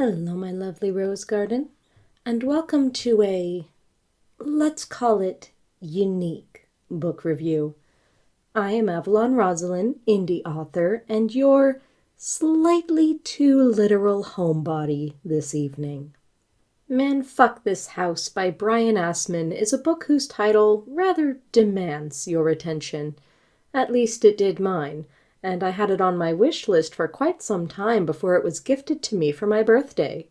Hello, my lovely rose garden, and welcome to a, let's call it, unique book review. I am Avalon Roselin, indie author, and your slightly too literal homebody this evening. Man Fuck This House by Brian Assman is a book whose title rather demands your attention. At least it did mine, and I had it on my wish list for quite some time before it was gifted to me for my birthday.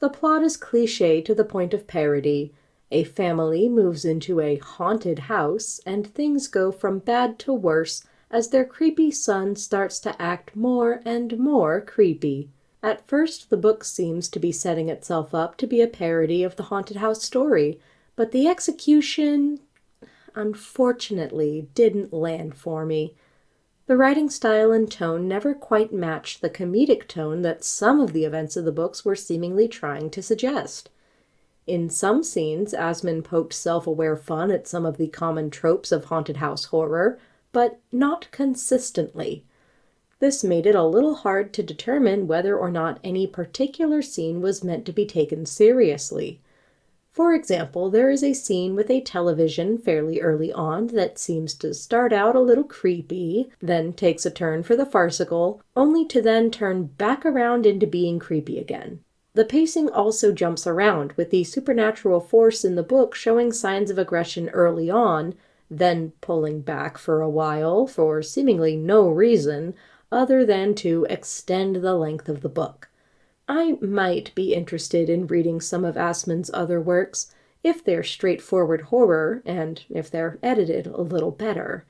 The plot is cliché to the point of parody. A family moves into a haunted house, and things go from bad to worse as their creepy son starts to act more and more creepy. At first, the book seems to be setting itself up to be a parody of the haunted house story, but the execution, unfortunately, didn't land for me. The writing style and tone never quite matched the comedic tone that some of the events of the books were seemingly trying to suggest. In some scenes, Assman poked self-aware fun at some of the common tropes of haunted house horror, but not consistently. This made it a little hard to determine whether or not any particular scene was meant to be taken seriously. For example, there is a scene with a television fairly early on that seems to start out a little creepy, then takes a turn for the farcical, only to then turn back around into being creepy again. The pacing also jumps around, with the supernatural force in the book showing signs of aggression early on, then pulling back for a while for seemingly no reason other than to extend the length of the book. I might be interested in reading some of Assman's other works, if they're straightforward horror, and if they're edited a little better.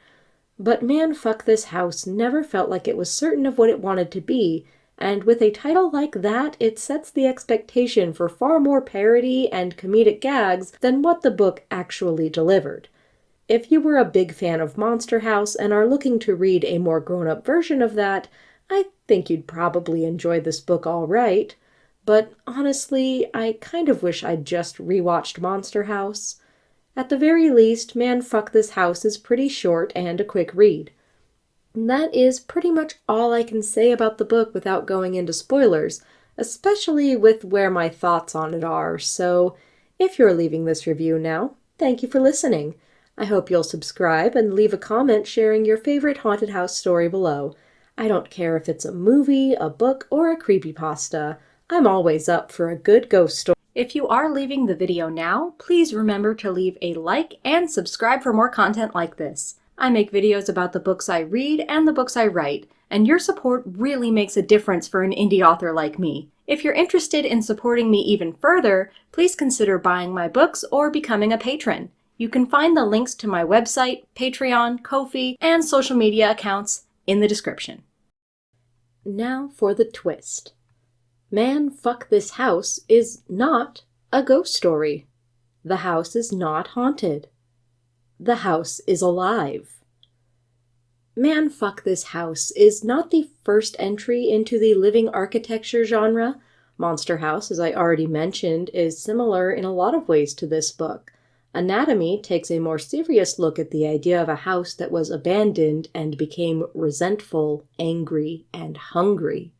But Man Fuck This House never felt like it was certain of what it wanted to be, and with a title like that, it sets the expectation for far more parody and comedic gags than what the book actually delivered. If you were a big fan of Monster House and are looking to read a more grown-up version of that, I think you'd probably enjoy this book all right, but honestly, I kind of wish I'd just rewatched Monster House. At the very least, Man Fuck This House is pretty short and a quick read. And that is pretty much all I can say about the book without going into spoilers, especially with where my thoughts on it are, so if you're leaving this review now, thank you for listening. I hope you'll subscribe and leave a comment sharing your favorite haunted house story below. I don't care if it's a movie, a book, or a creepypasta. I'm always up for a good ghost story. If you are leaving the video now, please remember to leave a like and subscribe for more content like this. I make videos about the books I read and the books I write, and your support really makes a difference for an indie author like me. If you're interested in supporting me even further, please consider buying my books or becoming a patron. You can find the links to my website, Patreon, Ko-fi, and social media accounts in the description. Now for the twist. Man Fuck This House is not a ghost story. The house is not haunted. The house is alive. Man Fuck This House is not the first entry into the living architecture genre. Monster House, as I already mentioned, is similar in a lot of ways to this book. Anatomy takes a more serious look at the idea of a house that was abandoned and became resentful, angry, and hungry.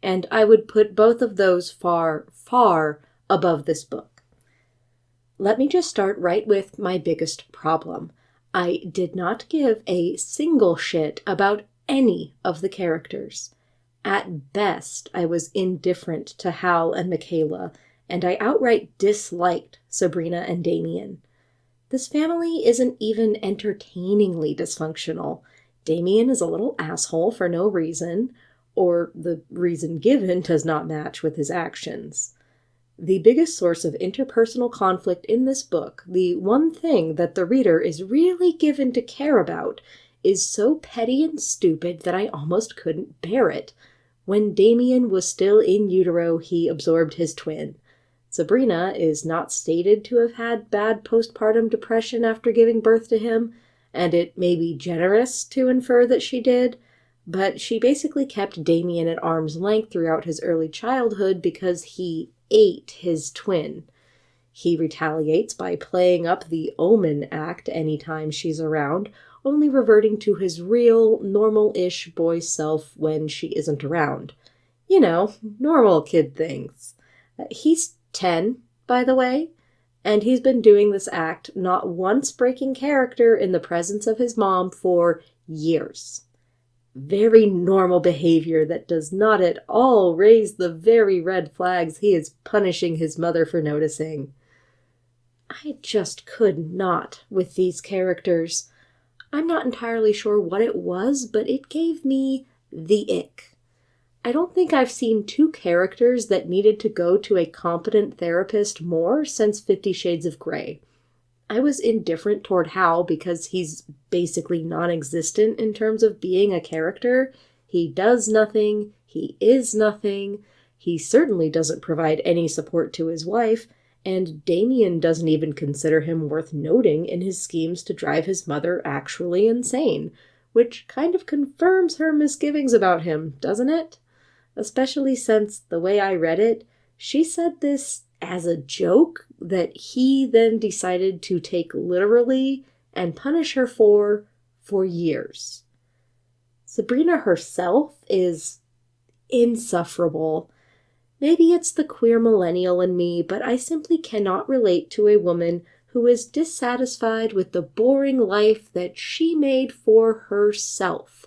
And I would put both of those far, far above this book. Let me just start right with my biggest problem. I did not give a single shit about any of the characters. At best, I was indifferent to Hal and Michaela, and I outright disliked Sabrina and Damien. This family isn't even entertainingly dysfunctional. Damien is a little asshole for no reason, or the reason given does not match with his actions. The biggest source of interpersonal conflict in this book, the one thing that the reader is really given to care about, is so petty and stupid that I almost couldn't bear it. When Damien was still in utero, he absorbed his twin. Sabrina is not stated to have had bad postpartum depression after giving birth to him, and it may be generous to infer that she did, but she basically kept Damien at arm's length throughout his early childhood because he ate his twin. He retaliates by playing up the omen act anytime she's around, only reverting to his real, normal-ish boy self when she isn't around. Normal kid things. He's 10, by the way, and he's been doing this act, not once breaking character in the presence of his mom for years. Very normal behavior that does not at all raise the very red flags he is punishing his mother for noticing. I just could not with these characters. I'm not entirely sure what it was, but it gave me the ick. I don't think I've seen two characters that needed to go to a competent therapist more since 50 Shades of Grey. I was indifferent toward Hal because he's basically non-existent in terms of being a character. He does nothing, he is nothing, he certainly doesn't provide any support to his wife, and Damien doesn't even consider him worth noting in his schemes to drive his mother actually insane, which kind of confirms her misgivings about him, doesn't it? Especially since, the way I read it, she said this as a joke that he then decided to take literally and punish her for years. Sabrina herself is insufferable. Maybe it's the queer millennial in me, but I simply cannot relate to a woman who is dissatisfied with the boring life that she made for herself.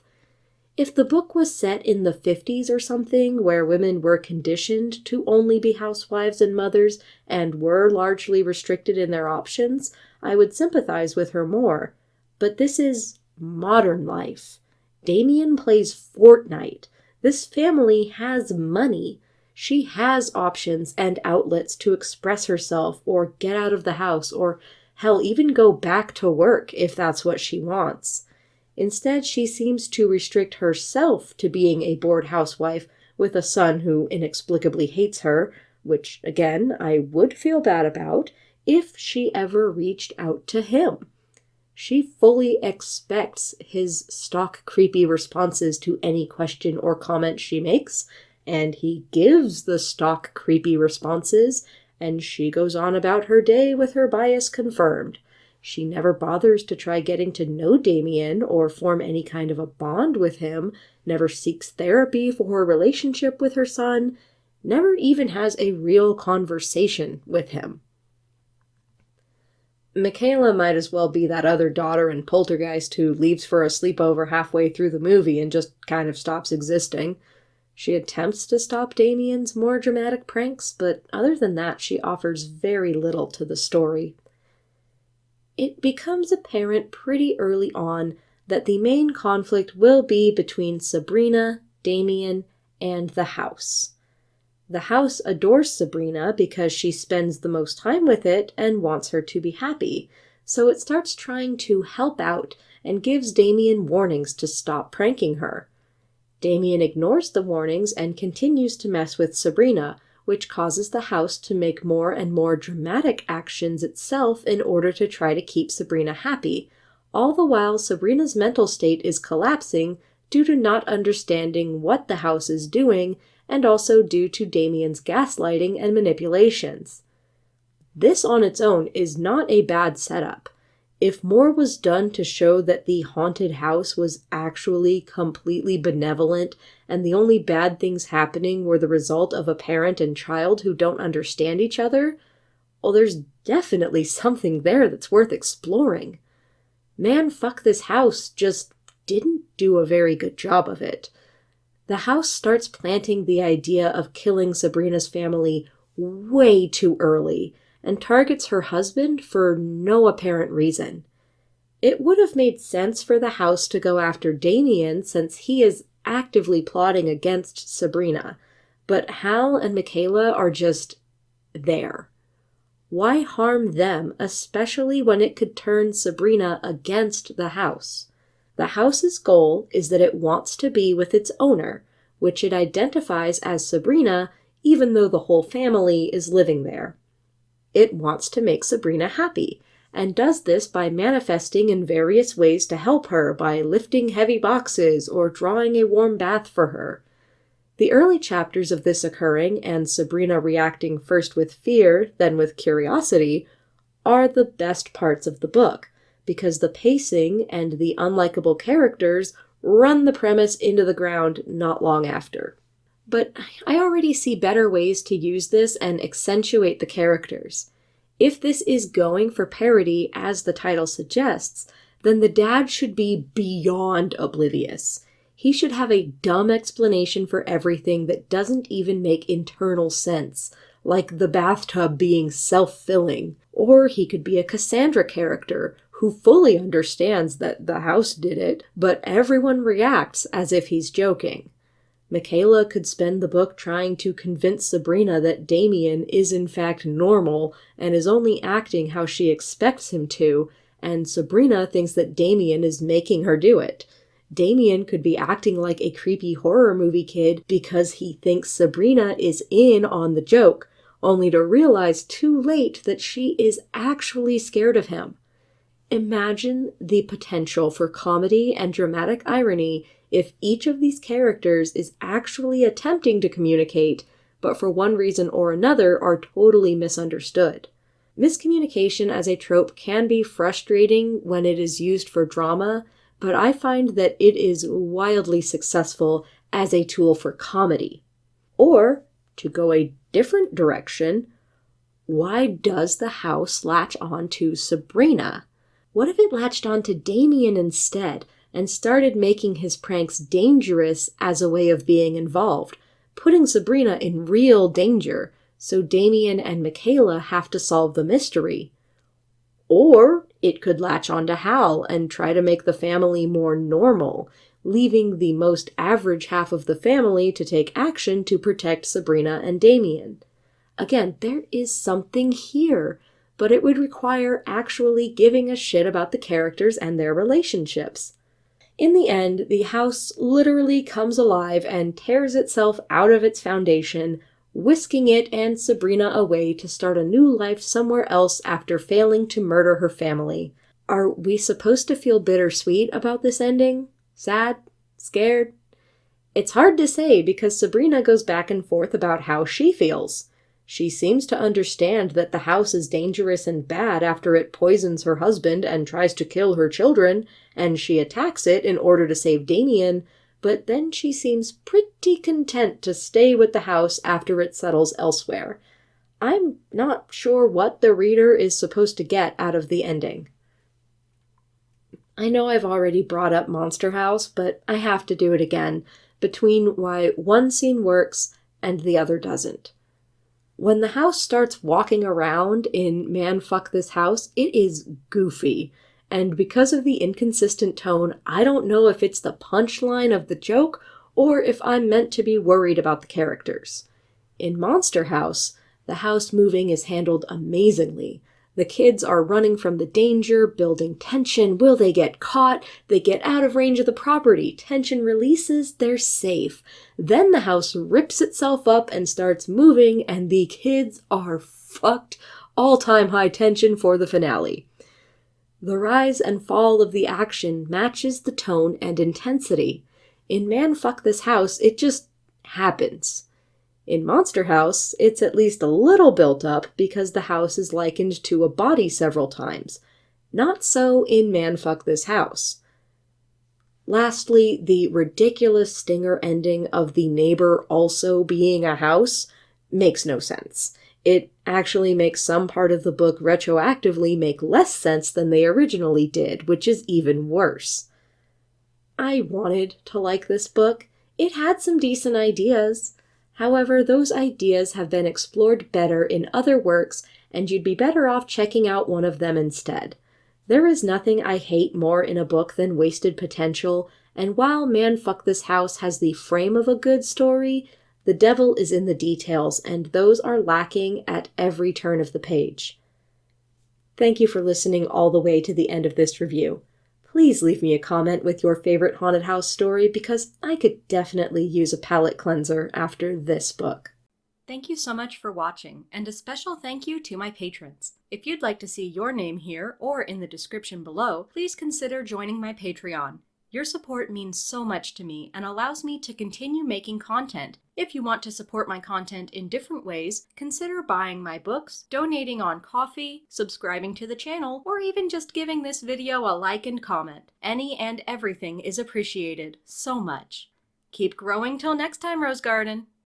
If the book was set in the 50s or something, where women were conditioned to only be housewives and mothers and were largely restricted in their options, I would sympathize with her more. But this is modern life. Damien plays Fortnite. This family has money. She has options and outlets to express herself or get out of the house or, hell, even go back to work if that's what she wants. Instead, she seems to restrict herself to being a bored housewife with a son who inexplicably hates her, which, again, I would feel bad about if she ever reached out to him. She fully expects his stock creepy responses to any question or comment she makes, and he gives the stock creepy responses, and she goes on about her day with her bias confirmed. She never bothers to try getting to know Damien or form any kind of a bond with him, never seeks therapy for her relationship with her son, never even has a real conversation with him. Michaela might as well be that other daughter in Poltergeist who leaves for a sleepover halfway through the movie and just kind of stops existing. She attempts to stop Damien's more dramatic pranks, but other than that, she offers very little to the story. It becomes apparent pretty early on that the main conflict will be between Sabrina, Damien, and the house. The house adores Sabrina because she spends the most time with it and wants her to be happy, so it starts trying to help out and gives Damien warnings to stop pranking her. Damien ignores the warnings and continues to mess with Sabrina, which causes the house to make more and more dramatic actions itself in order to try to keep Sabrina happy, all the while Sabrina's mental state is collapsing due to not understanding what the house is doing, and also due to Damien's gaslighting and manipulations. This on its own is not a bad setup. If more was done to show that the haunted house was actually completely benevolent and the only bad things happening were the result of a parent and child who don't understand each other, well, there's definitely something there that's worth exploring. Man, fuck this house just didn't do a very good job of it. The house starts planting the idea of killing Sabrina's family way too early, and targets her husband for no apparent reason. It would have made sense for the house to go after Damien since he is actively plotting against Sabrina, but Hal and Michaela are just there. Why harm them, especially when it could turn Sabrina against the house? The house's goal is that it wants to be with its owner, which it identifies as Sabrina, even though the whole family is living there. It wants to make Sabrina happy, and does this by manifesting in various ways to help her by lifting heavy boxes or drawing a warm bath for her. The early chapters of this occurring, and Sabrina reacting first with fear, then with curiosity, are the best parts of the book, because the pacing and the unlikable characters run the premise into the ground not long after. But I already see better ways to use this and accentuate the characters. If this is going for parody, as the title suggests, then the dad should be beyond oblivious. He should have a dumb explanation for everything that doesn't even make internal sense, like the bathtub being self-filling. Or he could be a Cassandra character who fully understands that the house did it, but everyone reacts as if he's joking. Michaela could spend the book trying to convince Sabrina that Damien is in fact normal and is only acting how she expects him to, and Sabrina thinks that Damien is making her do it. Damien could be acting like a creepy horror movie kid because he thinks Sabrina is in on the joke, only to realize too late that she is actually scared of him. Imagine the potential for comedy and dramatic irony if each of these characters is actually attempting to communicate, but for one reason or another are totally misunderstood. Miscommunication as a trope can be frustrating when it is used for drama, but I find that it is wildly successful as a tool for comedy. Or, to go a different direction, why does the house latch on to Sabrina? What if it latched on to Damien instead and started making his pranks dangerous as a way of being involved, putting Sabrina in real danger, so Damien and Michaela have to solve the mystery? Or it could latch on to Hal and try to make the family more normal, leaving the most average half of the family to take action to protect Sabrina and Damien. Again, there is something here, but it would require actually giving a shit about the characters and their relationships. In the end, the house literally comes alive and tears itself out of its foundation, whisking it and Sabrina away to start a new life somewhere else after failing to murder her family. Are we supposed to feel bittersweet about this ending? Sad? Scared? It's hard to say because Sabrina goes back and forth about how she feels. She seems to understand that the house is dangerous and bad after it poisons her husband and tries to kill her children, and she attacks it in order to save Damien, but then she seems pretty content to stay with the house after it settles elsewhere. I'm not sure what the reader is supposed to get out of the ending. I know I've already brought up Monster House, but I have to do it again, between why one scene works and the other doesn't. When the house starts walking around in Man Fuck This House, it is goofy. And because of the inconsistent tone, I don't know if it's the punchline of the joke or if I'm meant to be worried about the characters. In Monster House, the house moving is handled amazingly. The kids are running from the danger, building tension. Will they get caught? They get out of range of the property. Tension releases, they're safe. Then the house rips itself up and starts moving, and the kids are fucked. All-time high tension for the finale. The rise and fall of the action matches the tone and intensity. In Man Fuck This House, it just happens. In Monster House, it's at least a little built up because the house is likened to a body several times. Not so in Man Fuck This House. Lastly, the ridiculous stinger ending of the neighbor also being a house makes no sense. It actually makes some part of the book retroactively make less sense than they originally did, which is even worse. I wanted to like this book. It had some decent ideas. However, those ideas have been explored better in other works, and you'd be better off checking out one of them instead. There is nothing I hate more in a book than wasted potential, and while Man Fuck This House has the frame of a good story, the devil is in the details, and those are lacking at every turn of the page. Thank you for listening all the way to the end of this review. Please leave me a comment with your favorite haunted house story because I could definitely use a palate cleanser after this book. Thank you so much for watching, and a special thank you to my patrons. If you'd like to see your name here or in the description below, please consider joining my Patreon. Your support means so much to me and allows me to continue making content. If you want to support my content in different ways, consider buying my books, donating on Ko-fi, subscribing to the channel, or even just giving this video a like and comment. Any and everything is appreciated so much. Keep growing till next time, Rose Garden!